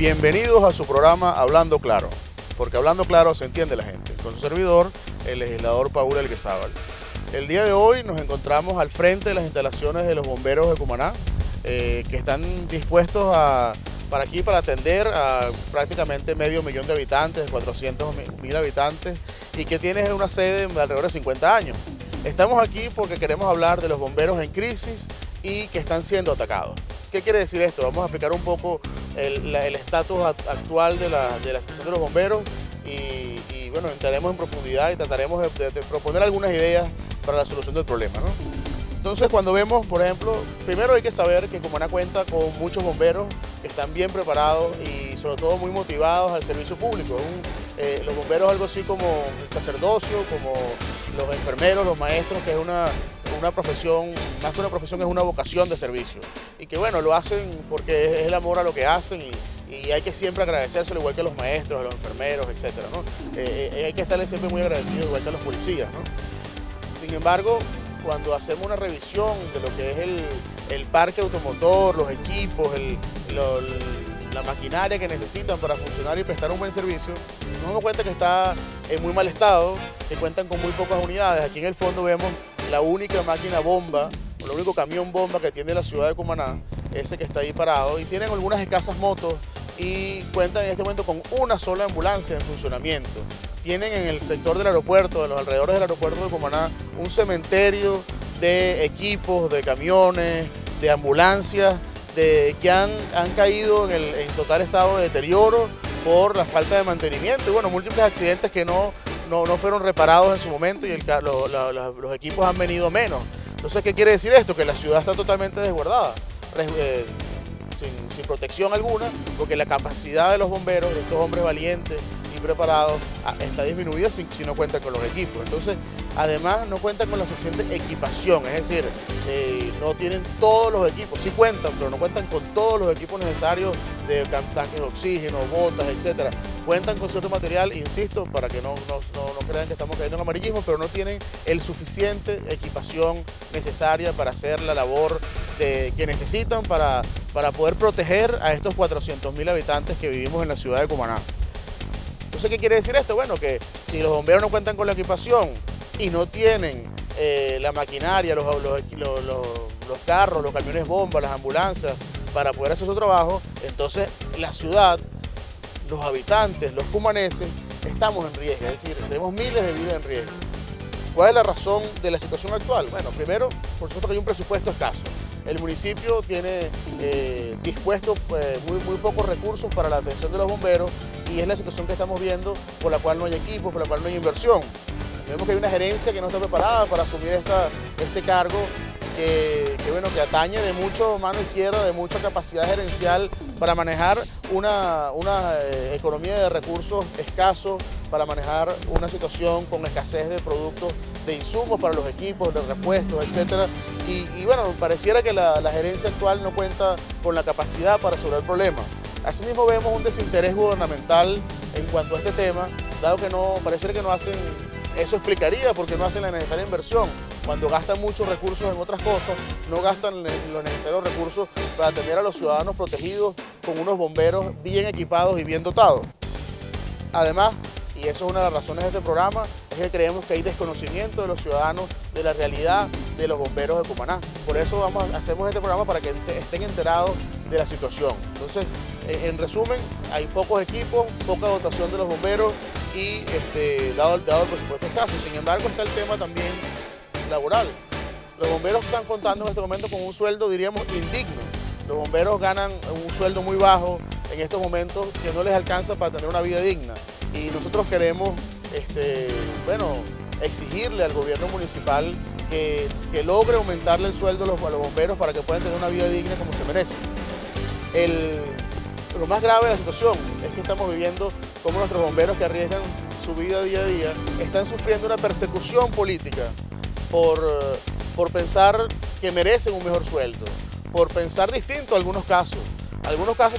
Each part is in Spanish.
Bienvenidos a su programa Hablando Claro, porque hablando claro se entiende la gente. Con su servidor, el legislador Paul Elguezábal. El día de hoy nos encontramos al frente de las instalaciones de los bomberos de Cumaná, que están dispuestos para atender a prácticamente medio millón de habitantes, 400.000 habitantes, y que tiene una sede de alrededor de 50 años. Estamos aquí porque queremos hablar de los bomberos en crisis y que están siendo atacados. ¿Qué quiere decir esto? Vamos a explicar un poco el estatus actual de la situación de los bomberos y bueno, entraremos en profundidad y trataremos de proponer algunas ideas para la solución del problema, ¿no? Entonces, cuando vemos, por ejemplo, primero hay que saber que Cumaná cuenta con muchos bomberos que están bien preparados y sobre todo muy motivados al servicio público. Los bomberos algo así como el sacerdocio, como los enfermeros, los maestros, que es una profesión, más que una profesión, es una vocación de servicio. Y que bueno, lo hacen porque es el amor a lo que hacen y hay que siempre agradecérselo, igual que a los maestros, a los enfermeros, etc., ¿no? Hay que estarles siempre muy agradecidos, igual que a los policías, ¿no? Sin embargo, cuando hacemos una revisión de lo que es el parque automotor, los equipos, la maquinaria que necesitan para funcionar y prestar un buen servicio, nos damos cuenta que está en muy mal estado, que cuentan con muy pocas unidades. Aquí en el fondo vemos la única máquina bomba, o el único camión bomba que tiene la ciudad de Cumaná, ese que está ahí parado, y tienen algunas escasas motos y cuentan en este momento con una sola ambulancia en funcionamiento. Tienen en el sector del aeropuerto, de los alrededores del aeropuerto de Cumaná, un cementerio de equipos, de camiones, de ambulancias, que han caído en total estado de deterioro por la falta de mantenimiento y bueno, múltiples accidentes que no fueron reparados en su momento y los equipos han venido menos. Entonces, ¿qué quiere decir esto? Que la ciudad está totalmente desguardada, sin protección alguna, porque la capacidad de los bomberos, de estos hombres valientes y preparados, está disminuida si no cuentan con los equipos. Entonces, además no cuentan con la suficiente equipación, es decir, no tienen todos los equipos, sí cuentan, pero no cuentan con todos los equipos necesarios de tanques de oxígeno, botas, etc. Cuentan con cierto material, insisto, para que no crean que estamos cayendo en amarillismo, pero no tienen el suficiente equipación necesaria para hacer la labor que necesitan para poder proteger a estos 400.000 habitantes que vivimos en la ciudad de Cumaná. Entonces, ¿qué quiere decir esto? Bueno, que si los bomberos no cuentan con la equipación y no tienen la maquinaria, los carros, los camiones bomba, las ambulancias para poder hacer su trabajo, entonces la ciudad, los habitantes, los cumaneses, estamos en riesgo, es decir, tenemos miles de vidas en riesgo. ¿Cuál es la razón de la situación actual? Bueno, primero, por supuesto que hay un presupuesto escaso. El municipio tiene dispuesto muy pocos recursos para la atención de los bomberos y es la situación que estamos viendo por la cual no hay equipos, por la cual no hay inversión. Vemos que hay una gerencia que no está preparada para asumir este cargo que atañe de mucho mano izquierda, de mucha capacidad gerencial para manejar una economía de recursos escasos, para manejar una situación con escasez de productos, de insumos para los equipos, de repuestos, etc. Y bueno, pareciera que la gerencia actual no cuenta con la capacidad para resolver el problema. Asimismo vemos un desinterés gubernamental en cuanto a este tema, dado que pareciera que no hacen. Eso explicaría por qué no hacen la necesaria inversión. Cuando gastan muchos recursos en otras cosas, no gastan los necesarios recursos para atender a los ciudadanos protegidos con unos bomberos bien equipados y bien dotados. Además, y eso es una de las razones de este programa, es que creemos que hay desconocimiento de los ciudadanos de la realidad de los bomberos de Cumaná. Por eso hacemos este programa para que estén enterados de la situación. Entonces, en resumen, hay pocos equipos, poca dotación de los bomberos y dado el presupuesto escaso. Sin embargo, está el tema también laboral. Los bomberos están contando en este momento con un sueldo, diríamos, indigno. Los bomberos ganan un sueldo muy bajo en estos momentos que no les alcanza para tener una vida digna. Y nosotros queremos exigirle al gobierno municipal que logre aumentarle el sueldo a los bomberos para que puedan tener una vida digna como se merecen. Lo más grave de la situación es que estamos viviendo como nuestros bomberos que arriesgan su vida día a día están sufriendo una persecución política por pensar que merecen un mejor sueldo, por pensar distinto en algunos casos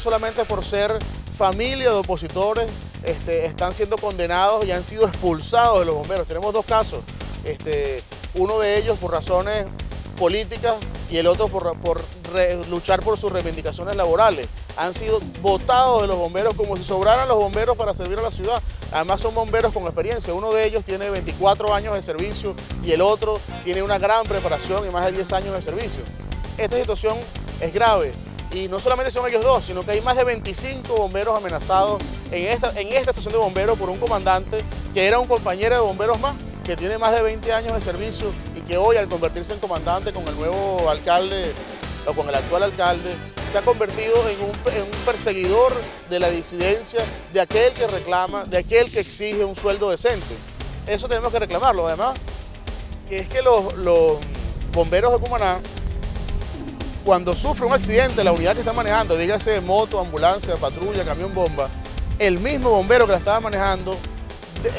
solamente por ser familia de opositores están siendo condenados y han sido expulsados de los bomberos. Tenemos dos casos, uno de ellos por razones políticas y el otro por luchar por sus reivindicaciones laborales. han sido botados de los bomberos como si sobraran los bomberos para servir a la ciudad. Además son bomberos con experiencia, uno de ellos tiene 24 años de servicio y el otro tiene una gran preparación y más de 10 años de servicio. Esta situación es grave y no solamente son ellos dos, sino que hay más de 25 bomberos amenazados en esta estación de bomberos por un comandante que era un compañero de bomberos más, que tiene más de 20 años de servicio y que hoy al convertirse en comandante con el nuevo alcalde o con el actual alcalde, se ha convertido en un perseguidor de la disidencia, de aquel que reclama, de aquel que exige un sueldo decente. Eso tenemos que reclamarlo. Además, que es que los bomberos de Cumaná, cuando sufre un accidente, la unidad que está manejando, dígase moto, ambulancia, patrulla, camión bomba, el mismo bombero que la estaba manejando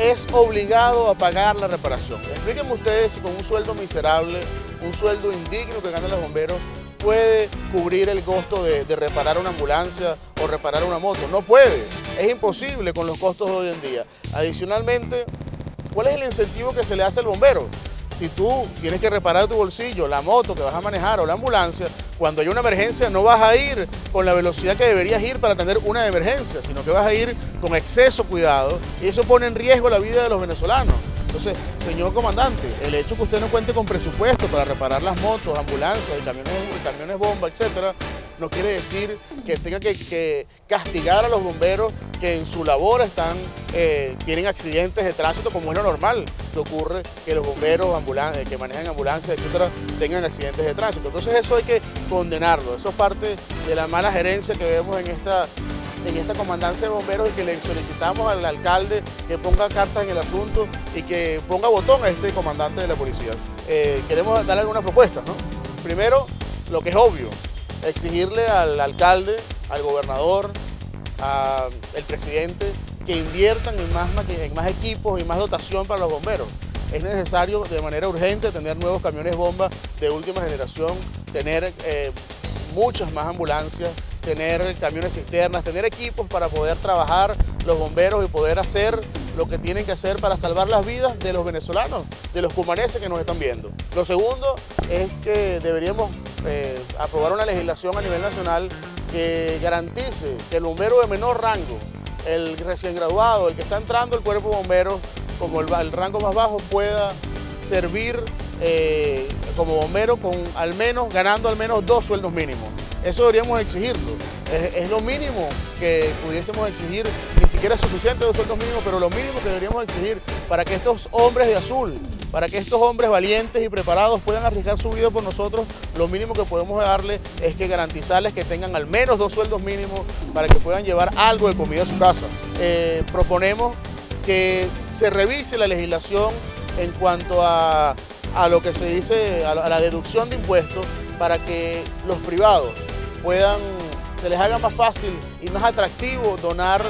es obligado a pagar la reparación. Explíquenme ustedes si con un sueldo miserable, un sueldo indigno que ganan los bomberos, puede cubrir el costo de reparar una ambulancia o reparar una moto. No puede, es imposible con los costos de hoy en día. Adicionalmente, ¿cuál es el incentivo que se le hace al bombero? Si tú tienes que reparar tu bolsillo, la moto que vas a manejar o la ambulancia, cuando hay una emergencia no vas a ir con la velocidad que deberías ir para atender una emergencia, sino que vas a ir con exceso cuidado y eso pone en riesgo la vida de los venezolanos. Entonces, señor comandante, el hecho que usted no cuente con presupuesto para reparar las motos, ambulancias, camiones bomba, etcétera, no quiere decir que tenga que castigar a los bomberos que en su labor tienen accidentes de tránsito, como es lo normal que ocurre, que los bomberos que manejan ambulancias, etcétera, tengan accidentes de tránsito. Entonces eso hay que condenarlo, eso es parte de la mala gerencia que vemos en esta comandancia de bomberos y que le solicitamos al alcalde que ponga cartas en el asunto y que ponga botón a este comandante de la policía. Queremos dar algunas propuestas, ¿no? Primero, lo que es obvio, exigirle al alcalde, al gobernador, al presidente, que inviertan en más equipos y más dotación para los bomberos. Es necesario de manera urgente tener nuevos camiones bomba de última generación, tener muchas más ambulancias, tener camiones cisternas, tener equipos para poder trabajar los bomberos y poder hacer lo que tienen que hacer para salvar las vidas de los venezolanos, de los cumaneses que nos están viendo. Lo segundo es que deberíamos aprobar una legislación a nivel nacional que garantice que el bombero de menor rango, el recién graduado, el que está entrando al cuerpo de bomberos como el rango más bajo, pueda servir como bombero ganando al menos 2 sueldos mínimos. Eso deberíamos exigirlo. Es lo mínimo que pudiésemos exigir, ni siquiera es suficiente 2 sueldos mínimos, pero lo mínimo que deberíamos exigir para que estos hombres de azul, para que estos hombres valientes y preparados puedan arriesgar su vida por nosotros, lo mínimo que podemos darle es que garantizarles que tengan al menos 2 sueldos mínimos para que puedan llevar algo de comida a su casa. Proponemos que se revise la legislación en cuanto a lo que se dice, a la deducción de impuestos, para que los privados se les haga más fácil y más atractivo donar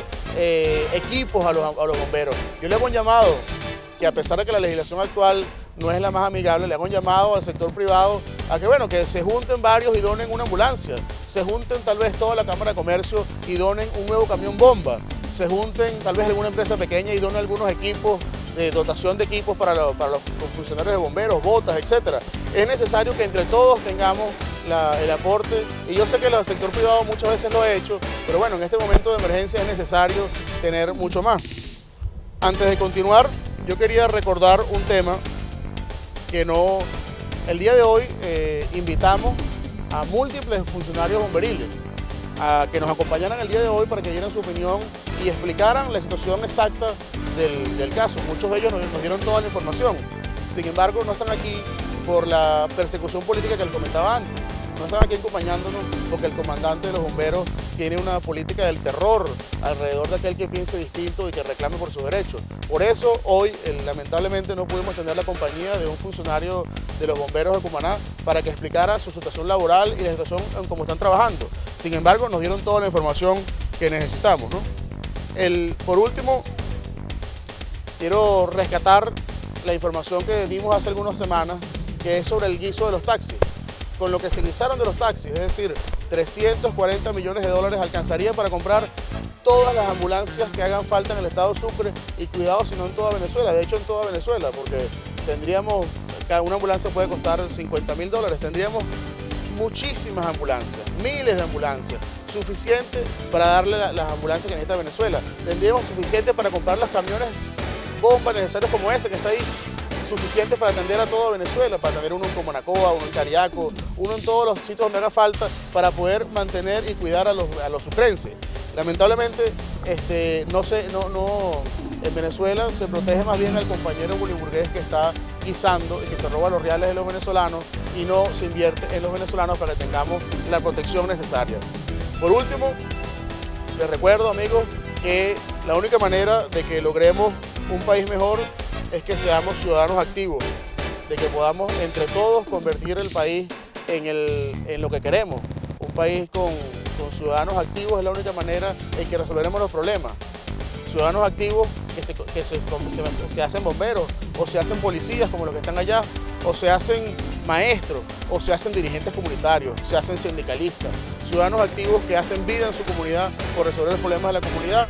equipos a los bomberos. Yo le hago un llamado, que a pesar de que la legislación actual no es la más amigable, le hago un llamado al sector privado a que se junten varios y donen una ambulancia, se junten tal vez toda la Cámara de Comercio y donen un nuevo camión bomba, se junten tal vez alguna empresa pequeña y donen algunos equipos, de dotación de equipos para los funcionarios de bomberos, botas, etc. Es necesario que entre todos tengamos el aporte, y yo sé que el sector privado muchas veces lo ha hecho, pero bueno, en este momento de emergencia es necesario tener mucho más. Antes de continuar, yo quería recordar un tema que el día de hoy invitamos a múltiples funcionarios bomberiles a que nos acompañaran el día de hoy para que dieran su opinión y explicaran la situación exacta del caso. Muchos de ellos nos dieron toda la información, sin embargo no están aquí por la persecución política que les comentaba antes. No están aquí acompañándonos porque el comandante de los bomberos tiene una política del terror alrededor de aquel que piense distinto y que reclame por sus derechos. Por eso hoy lamentablemente no pudimos tener la compañía de un funcionario de los bomberos de Cumaná para que explicara su situación laboral y la situación en cómo están trabajando. Sin embargo, nos dieron toda la información que necesitamos, ¿no? Por último, quiero rescatar la información que dimos hace algunas semanas, que es sobre el guiso de los taxis. Con lo que se guisaron de los taxis, es decir, 340 millones de dólares alcanzaría para comprar todas las ambulancias que hagan falta en el estado Sucre y cuidado si no en toda Venezuela, de hecho en toda Venezuela, porque cada una ambulancia puede costar $50.000, tendríamos muchísimas ambulancias, miles de ambulancias, suficiente para darle las ambulancias que necesita Venezuela. Tendríamos suficiente para comprar los camiones bombas necesarios como ese que está ahí, suficiente para atender a todo Venezuela, para atender uno en Comanacoa, uno en Chariaco, uno en todos los sitios donde haga falta para poder mantener y cuidar a los sucrenses. Lamentablemente, en Venezuela se protege más bien al compañero boliburgués que está guisando y que se roba los reales de los venezolanos y no se invierte en los venezolanos para que tengamos la protección necesaria. Por último, les recuerdo, amigos, que la única manera de que logremos un país mejor es que seamos ciudadanos activos, de que podamos entre todos convertir el país en lo que queremos. Un país con ciudadanos activos es la única manera en que resolveremos los problemas. Ciudadanos activos que se hacen bomberos, o se hacen policías como los que están allá, o se hacen maestros, o se hacen dirigentes comunitarios, se hacen sindicalistas. Ciudadanos activos que hacen vida en su comunidad por resolver los problemas de la comunidad,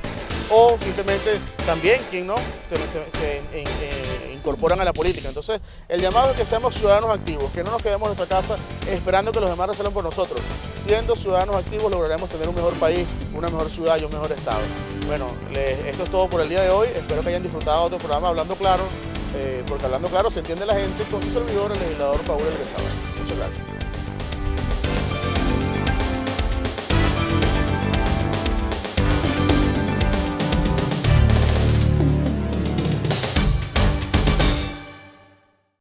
o simplemente también, quien no, se incorporan a la política. Entonces, el llamado es que seamos ciudadanos activos, que no nos quedemos en nuestra casa esperando que los demás resuelvan por nosotros. Siendo ciudadanos activos lograremos tener un mejor país, una mejor ciudad y un mejor estado. Bueno, esto es todo por el día de hoy. Espero que hayan disfrutado de otro programa Hablando Claro, porque hablando claro se entiende la gente, con su servidor, el legislador Paul Elguezaba. Muchas gracias.